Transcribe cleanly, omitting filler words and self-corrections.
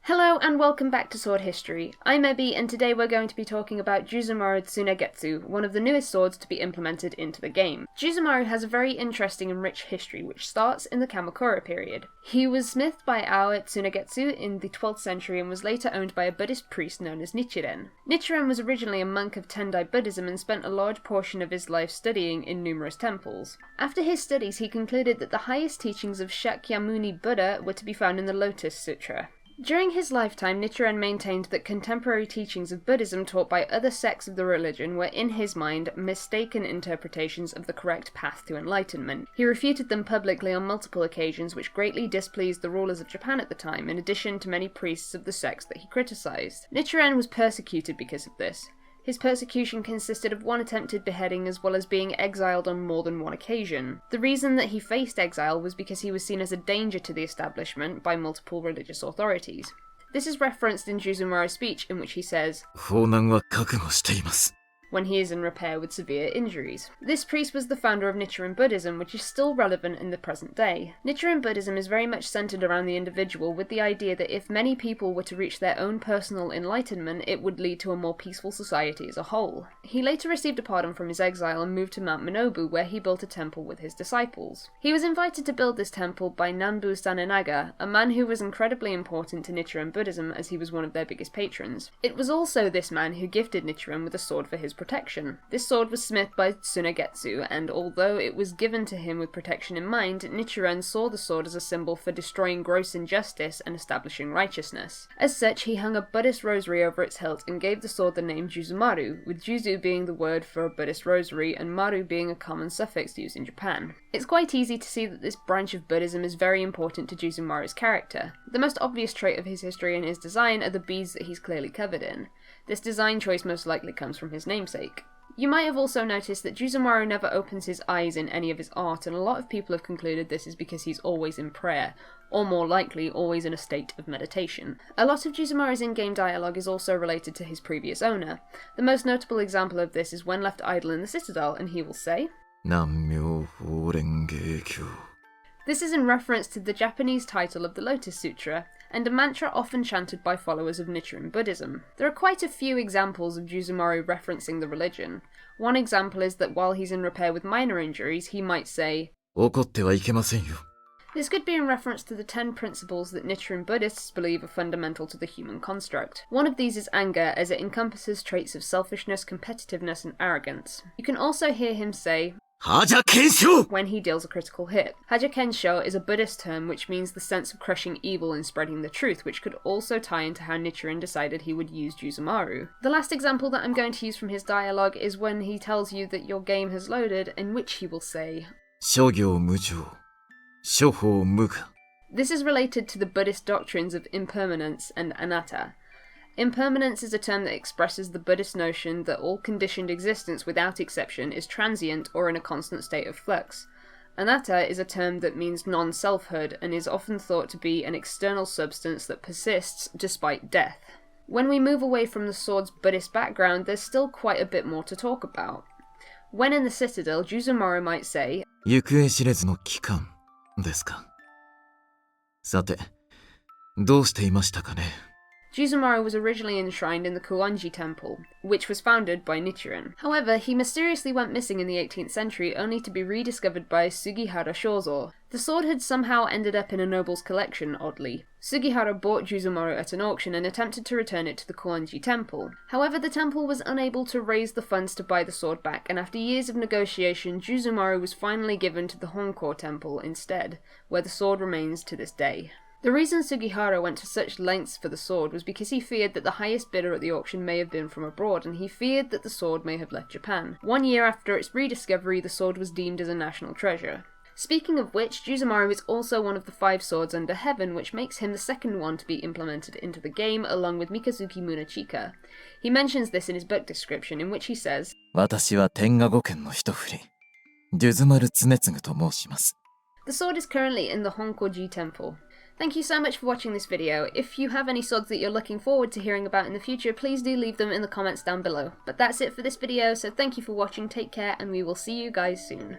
Hello and welcome back to Sword History. I'm Ebi and today we're going to be talking about Juzumaru Tsunetsugu, one of the newest swords to be implemented into the game. Juzumaru has a very interesting and rich history which starts in the Kamakura period. He was smithed by Aoi Tsunegetsu in the 12th century and was later owned by a Buddhist priest known as Nichiren. Nichiren was originally a monk of Tendai Buddhism and spent a large portion of his life studying in numerous temples. After his studies he concluded that the highest teachings of Shakyamuni Buddha were to be found in the Lotus Sutra. During his lifetime, Nichiren maintained that contemporary teachings of Buddhism taught by other sects of the religion were, in his mind, mistaken interpretations of the correct path to enlightenment. He refuted them publicly on multiple occasions, which greatly displeased the rulers of Japan at the time, in addition to many priests of the sects that he criticized. Nichiren was persecuted because of this. His persecution consisted of one attempted beheading as well as being exiled on more than one occasion. The reason that he faced exile was because he was seen as a danger to the establishment by multiple religious authorities. This is referenced in Juzumaru's speech in which he says, when he is in repair with severe injuries. This priest was the founder of Nichiren Buddhism, which is still relevant in the present day. Nichiren Buddhism is very much centered around the individual, with the idea that if many people were to reach their own personal enlightenment, it would lead to a more peaceful society as a whole. He later received a pardon from his exile and moved to Mount Minobu, where he built a temple with his disciples. He was invited to build this temple by Nanbu Sanenaga, a man who was incredibly important to Nichiren Buddhism as he was one of their biggest patrons. It was also this man who gifted Nichiren with a sword for his protection. This sword was smithed by Tsunegetsu, and although it was given to him with protection in mind, Nichiren saw the sword as a symbol for destroying gross injustice and establishing righteousness. As such, he hung a Buddhist rosary over its hilt and gave the sword the name Juzumaru, with Juzu being the word for a Buddhist rosary and Maru being a common suffix used in Japan. It's quite easy to see that this branch of Buddhism is very important to Juzumaru's character. The most obvious trait of his history and his design are the beads that he's clearly covered in. This design choice most likely comes from his namesake. You might have also noticed that Juzumaru never opens his eyes in any of his art, and a lot of people have concluded this is because he's always in prayer, or more likely, always in a state of meditation. A lot of Juzumaru's in-game dialogue is also related to his previous owner. The most notable example of this is when left idle in the Citadel, and he will say, This is in reference to the Japanese title of the Lotus Sutra, and a mantra often chanted by followers of Nichiren Buddhism. There are quite a few examples of Juzumaru referencing the religion. One example is that while he's in repair with minor injuries, he might say, This could be in reference to the 10 principles that Nichiren Buddhists believe are fundamental to the human construct. One of these is anger, as it encompasses traits of selfishness, competitiveness, and arrogance. You can also hear him say, when he deals a critical hit. Haja Kensho is a Buddhist term which means the sense of crushing evil and spreading the truth, which could also tie into how Nichiren decided he would use Juzumaru. The last example that I'm going to use from his dialogue is when he tells you that your game has loaded, in which he will say, This is related to the Buddhist doctrines of impermanence and anatta. Impermanence is a term that expresses the Buddhist notion that all conditioned existence without exception is transient or in a constant state of flux. Anatta is a term that means non-selfhood and is often thought to be an external substance that persists despite death. When we move away from the sword's Buddhist background, there's still quite a bit more to talk about. When in the Citadel, Juzumaru might say, Juzumaru was originally enshrined in the Kuonji Temple, which was founded by Nichiren. However, he mysteriously went missing in the 18th century, only to be rediscovered by Sugihara Shozo. The sword had somehow ended up in a noble's collection, oddly. Sugihara bought Juzumaru at an auction and attempted to return it to the Kuonji Temple. However, the temple was unable to raise the funds to buy the sword back, and after years of negotiation, Juzumaru was finally given to the Honko Temple instead, where the sword remains to this day. The reason Sugihara went to such lengths for the sword was because he feared that the highest bidder at the auction may have been from abroad, and he feared that the sword may have left Japan. 1 year after its rediscovery, the sword was deemed as a national treasure. Speaking of which, Juzumaru is also one of the 5 swords under heaven, which makes him the second one to be implemented into the game, along with Mikazuki Munechika. He mentions this in his book description, in which he says, The sword is currently in the Honkoji Temple. Thank you so much for watching this video. If you have any swords that you're looking forward to hearing about in the future, please do leave them in the comments down below. But that's it for this video, so thank you for watching, take care, and we will see you guys soon.